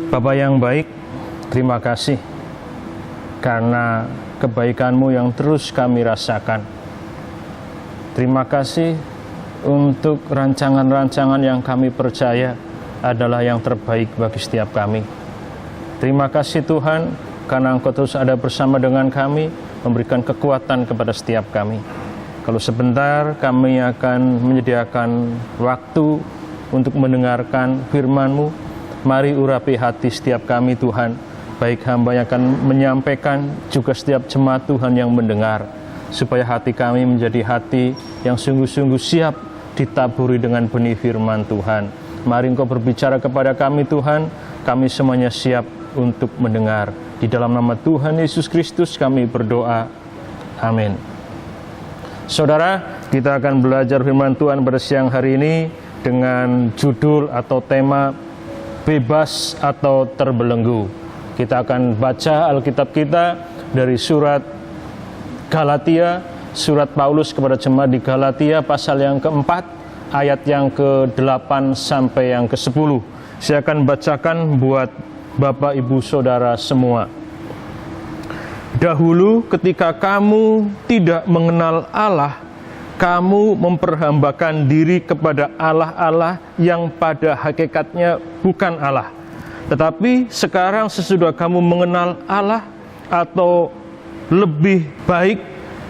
Bapa yang baik, terima kasih karena kebaikan-Mu yang terus kami rasakan. Terima kasih untuk rancangan-rancangan yang kami percaya adalah yang terbaik bagi setiap kami. Terima kasih Tuhan karena Engkau terus ada bersama dengan kami, memberikan kekuatan kepada setiap kami. Kalau sebentar kami akan menyediakan waktu untuk mendengarkan firman-Mu. Mari urapi hati setiap kami Tuhan, baik hamba yang akan menyampaikan, juga setiap jemaat Tuhan yang mendengar, supaya hati kami menjadi hati yang sungguh-sungguh siap ditaburi dengan benih firman Tuhan. Mari Engkau berbicara kepada kami Tuhan, kami semuanya siap untuk mendengar. Di dalam nama Tuhan Yesus Kristus kami berdoa, amin. Saudara, kita akan belajar firman Tuhan pada siang hari ini dengan judul atau tema bebas atau terbelenggu. Kita akan baca Alkitab kita dari surat Galatia, surat Paulus kepada jemaat di Galatia pasal yang keempat, ayat yang ke-8 sampai yang ke-10. Saya akan bacakan buat Bapak Ibu Saudara semua. Dahulu ketika kamu tidak mengenal Allah, kamu memperhambakan diri kepada Allah-Allah yang pada hakikatnya bukan Allah. Tetapi sekarang sesudah kamu mengenal Allah, atau lebih baik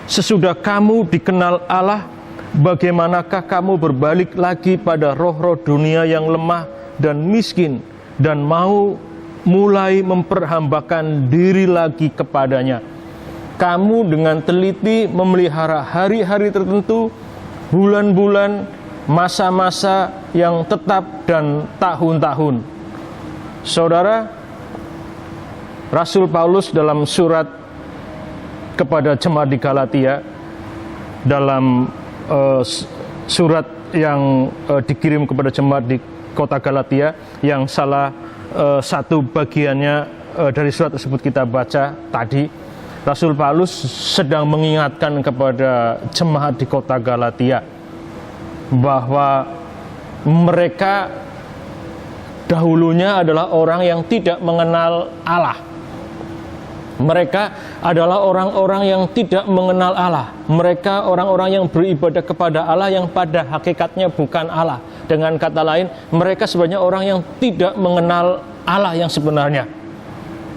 sesudah kamu dikenal Allah, bagaimanakah kamu berbalik lagi pada roh-roh dunia yang lemah dan miskin, dan mau mulai memperhambakan diri lagi kepadanya? Kamu dengan teliti memelihara hari-hari tertentu, bulan-bulan, masa-masa yang tetap, dan tahun-tahun. Saudara, Rasul Paulus dalam surat kepada jemaat di Galatia, dalam surat yang dikirim kepada jemaat di kota Galatia, yang salah satu bagiannya dari surat tersebut kita baca tadi, Rasul Paulus sedang mengingatkan kepada jemaat di kota Galatia bahwa mereka dahulunya adalah orang yang tidak mengenal Allah. Mereka adalah orang-orang yang tidak mengenal Allah. Mereka orang-orang yang beribadah kepada Allah yang pada hakikatnya bukan Allah. Dengan kata lain, mereka sebenarnya orang yang tidak mengenal Allah yang sebenarnya.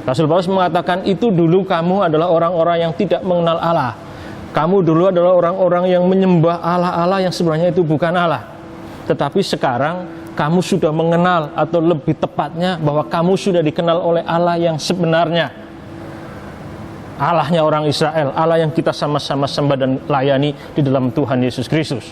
Rasul Paulus mengatakan, itu dulu kamu adalah orang-orang yang tidak mengenal Allah. Kamu dulu adalah orang-orang yang menyembah Allah-Allah yang sebenarnya itu bukan Allah. Tetapi sekarang kamu sudah mengenal, atau lebih tepatnya bahwa kamu sudah dikenal oleh Allah yang sebenarnya. Allahnya orang Israel, Allah yang kita sama-sama sembah dan layani di dalam Tuhan Yesus Kristus.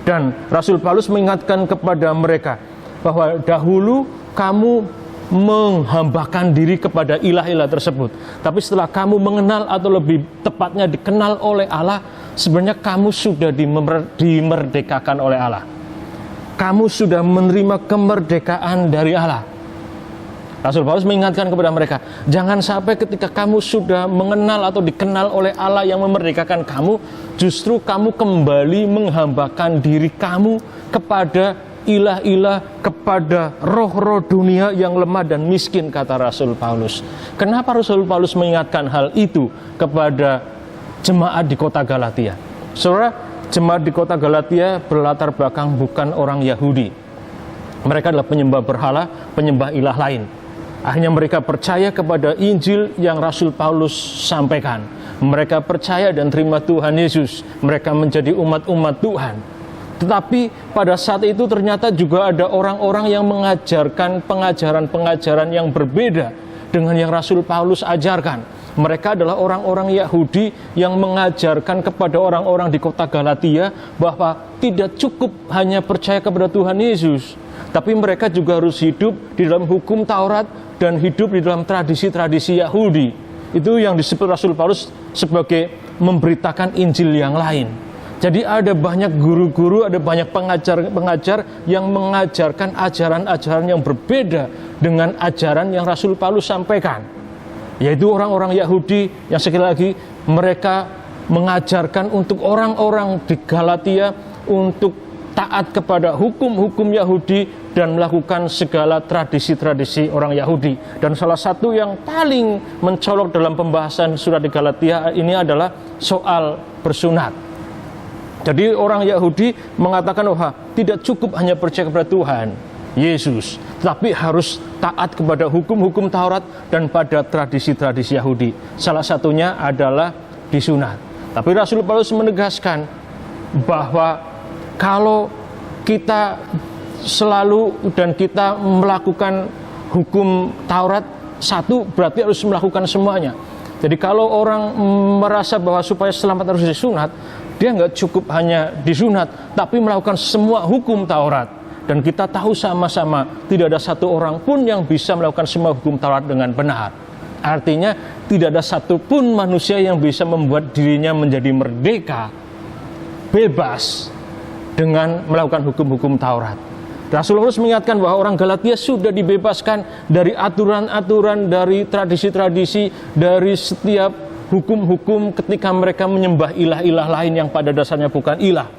Dan Rasul Paulus mengingatkan kepada mereka bahwa dahulu kamu menghambakan diri kepada ilah-ilah tersebut. Tapi setelah kamu mengenal, atau lebih tepatnya dikenal oleh Allah, sebenarnya kamu sudah dimerdekakan oleh Allah. Kamu sudah menerima kemerdekaan dari Allah. Rasul Paulus mengingatkan kepada mereka, jangan sampai ketika kamu sudah mengenal atau dikenal oleh Allah yang memerdekakan kamu, justru kamu kembali menghambakan diri kamu kepada ilah-ilah, kepada roh-roh dunia yang lemah dan miskin, kata Rasul Paulus. Kenapa Rasul Paulus mengingatkan hal itu kepada jemaat di kota Galatia? Saudara, jemaat di kota Galatia berlatar belakang bukan orang Yahudi. Mereka adalah penyembah berhala, penyembah ilah lain. Akhirnya mereka percaya kepada Injil yang Rasul Paulus sampaikan. Mereka percaya dan terima Tuhan Yesus. Mereka menjadi umat-umat Tuhan. Tetapi pada saat itu ternyata juga ada orang-orang yang mengajarkan pengajaran-pengajaran yang berbeda dengan yang Rasul Paulus ajarkan. Mereka adalah orang-orang Yahudi yang mengajarkan kepada orang-orang di kota Galatia bahwa tidak cukup hanya percaya kepada Tuhan Yesus, tapi mereka juga harus hidup di dalam hukum Taurat dan hidup di dalam tradisi-tradisi Yahudi. Itu yang disebut Rasul Paulus sebagai memberitakan Injil yang lain. Jadi ada banyak guru-guru, ada banyak pengajar-pengajar yang mengajarkan ajaran-ajaran yang berbeda dengan ajaran yang Rasul Paulus sampaikan. Yaitu orang-orang Yahudi yang sekali lagi mereka mengajarkan untuk orang-orang di Galatia untuk taat kepada hukum-hukum Yahudi dan melakukan segala tradisi-tradisi orang Yahudi. Dan salah satu yang paling mencolok dalam pembahasan surat di Galatia ini adalah soal bersunat. Jadi orang Yahudi mengatakan bahwa tidak cukup hanya percaya kepada Tuhan Yesus, tetapi harus taat kepada hukum-hukum Taurat dan pada tradisi-tradisi Yahudi. Salah satunya adalah disunat. Tapi Rasul Paulus menegaskan bahwa kalau kita selalu dan kita melakukan hukum Taurat, satu berarti harus melakukan semuanya. Jadi kalau orang merasa bahwa supaya selamat harus disunat, dia nggak cukup hanya disunat, tapi melakukan semua hukum Taurat. Dan kita tahu sama-sama tidak ada satu orang pun yang bisa melakukan semua hukum Taurat dengan benar. Artinya tidak ada satupun manusia yang bisa membuat dirinya menjadi merdeka, bebas dengan melakukan hukum-hukum Taurat. Rasul Paulus mengingatkan bahwa orang Galatia sudah dibebaskan dari aturan-aturan, dari tradisi-tradisi, dari setiap hukum-hukum ketika mereka menyembah ilah-ilah lain yang pada dasarnya bukan ilah.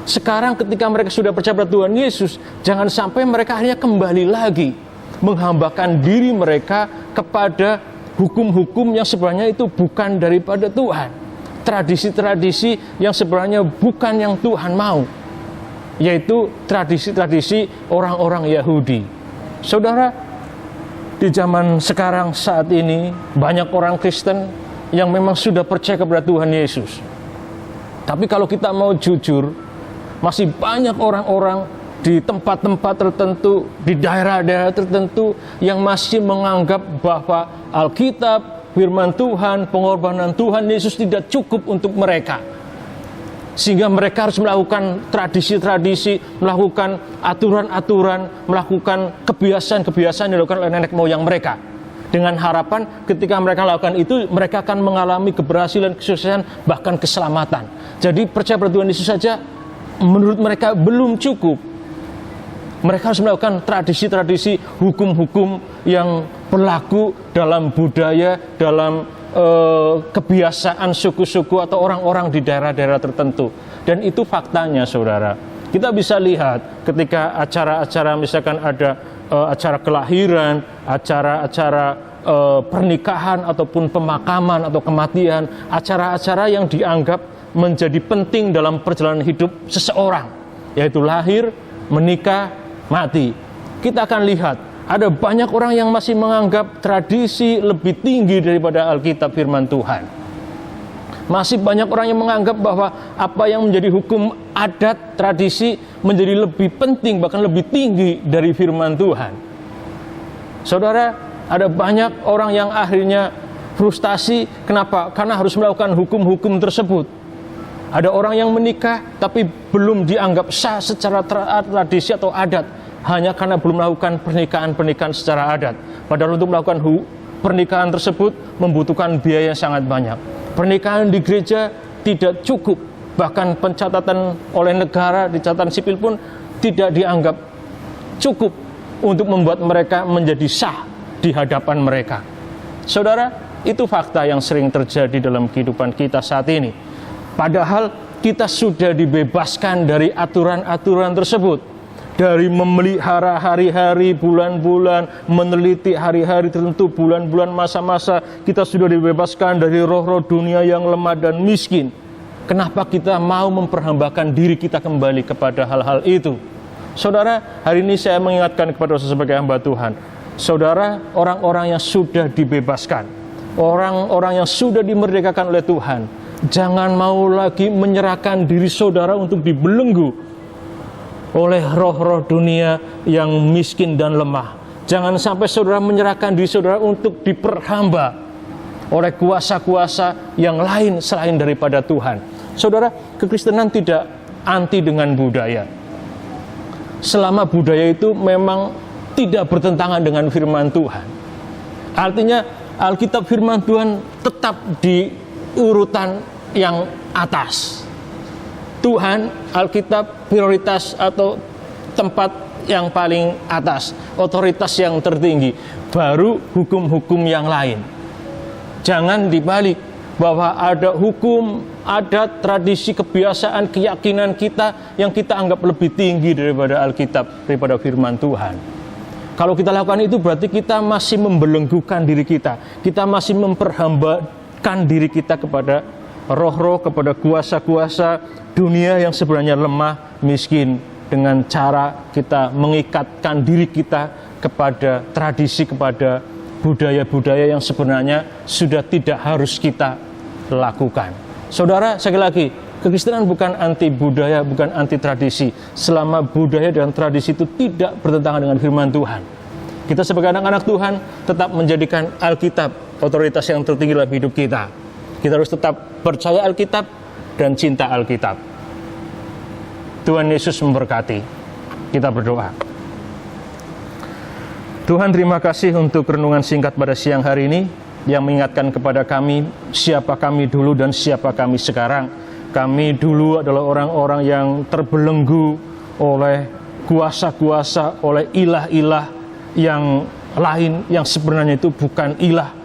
Sekarang ketika mereka sudah percaya pada Tuhan Yesus, jangan sampai mereka akhirnya kembali lagi menghambakan diri mereka kepada hukum-hukum yang sebenarnya itu bukan daripada Tuhan. Tradisi-tradisi yang sebenarnya bukan yang Tuhan mau, yaitu tradisi-tradisi orang-orang Yahudi. Saudara, di zaman sekarang saat ini banyak orang Kristen yang memang sudah percaya kepada Tuhan Yesus. Tapi kalau kita mau jujur, masih banyak orang-orang di tempat-tempat tertentu, di daerah-daerah tertentu yang masih menganggap bahwa Alkitab, firman Tuhan, pengorbanan Tuhan Yesus tidak cukup untuk mereka. Sehingga mereka harus melakukan tradisi-tradisi, melakukan aturan-aturan, melakukan kebiasaan-kebiasaan yang dilakukan oleh nenek moyang mereka. Dengan harapan ketika mereka lakukan itu, mereka akan mengalami keberhasilan, kesuksesan, bahkan keselamatan. Jadi percaya pada Tuhan Yesus saja menurut mereka belum cukup. Mereka harus melakukan tradisi-tradisi, hukum-hukum yang berlaku dalam budaya, dalam kebiasaan suku-suku atau orang-orang di daerah-daerah tertentu. Dan itu faktanya, saudara. Kita bisa lihat ketika acara-acara, misalkan ada acara kelahiran, acara-acara pernikahan ataupun pemakaman atau kematian, acara-acara yang dianggap menjadi penting dalam perjalanan hidup seseorang, yaitu lahir, menikah, mati. Kita akan lihat ada banyak orang yang masih menganggap tradisi lebih tinggi daripada Alkitab firman Tuhan. Masih banyak orang yang menganggap bahwa apa yang menjadi hukum adat, tradisi menjadi lebih penting, bahkan lebih tinggi dari firman Tuhan. Saudara, ada banyak orang yang akhirnya frustasi. Kenapa? Karena harus melakukan hukum-hukum tersebut. Ada orang yang menikah tapi belum dianggap sah secara tradisi atau adat, hanya karena belum melakukan pernikahan-pernikahan secara adat. Padahal untuk melakukan pernikahan tersebut membutuhkan biaya yang sangat banyak. Pernikahan di gereja tidak cukup, bahkan pencatatan oleh negara di catatan sipil pun tidak dianggap cukup untuk membuat mereka menjadi sah di hadapan mereka. Saudara, itu fakta yang sering terjadi dalam kehidupan kita saat ini. Padahal kita sudah dibebaskan dari aturan-aturan tersebut, dari memelihara hari-hari, bulan-bulan, meneliti hari-hari tertentu, bulan-bulan, masa-masa. Kita sudah dibebaskan dari roh-roh dunia yang lemah dan miskin. Kenapa kita mau memperhambakan diri kita kembali kepada hal-hal itu? Saudara, hari ini saya mengingatkan kepada saudara sebagai hamba Tuhan. Saudara, orang-orang yang sudah dibebaskan, orang-orang yang sudah dimerdekakan oleh Tuhan, jangan mau lagi menyerahkan diri saudara untuk dibelenggu oleh roh-roh dunia yang miskin dan lemah. Jangan sampai saudara menyerahkan diri saudara untuk diperhamba oleh kuasa-kuasa yang lain selain daripada Tuhan. Saudara, kekristenan tidak anti dengan budaya. Selama budaya itu memang tidak bertentangan dengan firman Tuhan. Artinya Alkitab firman Tuhan tetap di urutan yang atas. Tuhan, Alkitab prioritas atau tempat yang paling atas, otoritas yang tertinggi, baru hukum-hukum yang lain. Jangan dibalik. bahwa ada hukum, adat, tradisi, kebiasaan, keyakinan kita yang kita anggap lebih tinggi daripada Alkitab, daripada firman Tuhan. Kalau kita lakukan itu berarti kita masih membelenggukan diri kita. Kita masih memperhambakan diri kita kepada roh-roh, kepada kuasa-kuasa dunia yang sebenarnya lemah, miskin, dengan cara kita mengikatkan diri kita kepada tradisi, kepada budaya-budaya yang sebenarnya sudah tidak harus kita lakukan. Saudara, sekali lagi, kekristenan bukan anti budaya, bukan anti tradisi, selama budaya dan tradisi itu tidak bertentangan dengan firman Tuhan. Kita sebagai anak-anak Tuhan tetap menjadikan Alkitab otoritas yang tertinggi dalam hidup kita. Kita harus tetap percaya Alkitab dan cinta Alkitab. Tuhan Yesus memberkati. Kita berdoa. Tuhan, terima kasih untuk renungan singkat pada siang hari ini yang mengingatkan kepada kami siapa kami dulu dan siapa kami sekarang. Kami dulu adalah orang-orang yang terbelenggu oleh kuasa-kuasa, oleh ilah-ilah yang lain yang sebenarnya itu bukan ilah.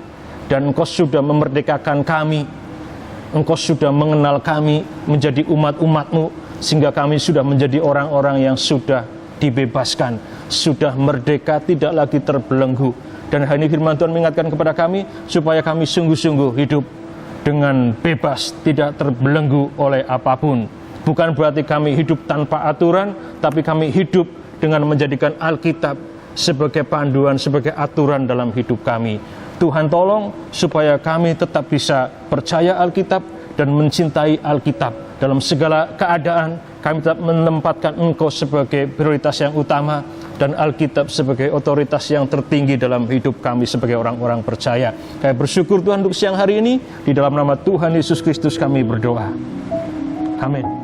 Dan Engkau sudah memerdekakan kami, Engkau sudah mengenal kami menjadi umat-umat-Mu, sehingga kami sudah menjadi orang-orang yang sudah dibebaskan, sudah merdeka, tidak lagi terbelenggu. Dan hari ini firman Tuhan mengingatkan kepada kami supaya kami sungguh-sungguh hidup dengan bebas, tidak terbelenggu oleh apapun. Bukan berarti kami hidup tanpa aturan, tapi kami hidup dengan menjadikan Alkitab sebagai panduan, sebagai aturan dalam hidup kami. Tuhan tolong supaya kami tetap bisa percaya Alkitab dan mencintai Alkitab. Dalam segala keadaan kami tetap menempatkan Engkau sebagai prioritas yang utama dan Alkitab sebagai otoritas yang tertinggi dalam hidup kami sebagai orang-orang percaya. Kami bersyukur Tuhan untuk siang hari ini. Di dalam nama Tuhan Yesus Kristus kami berdoa. Amin.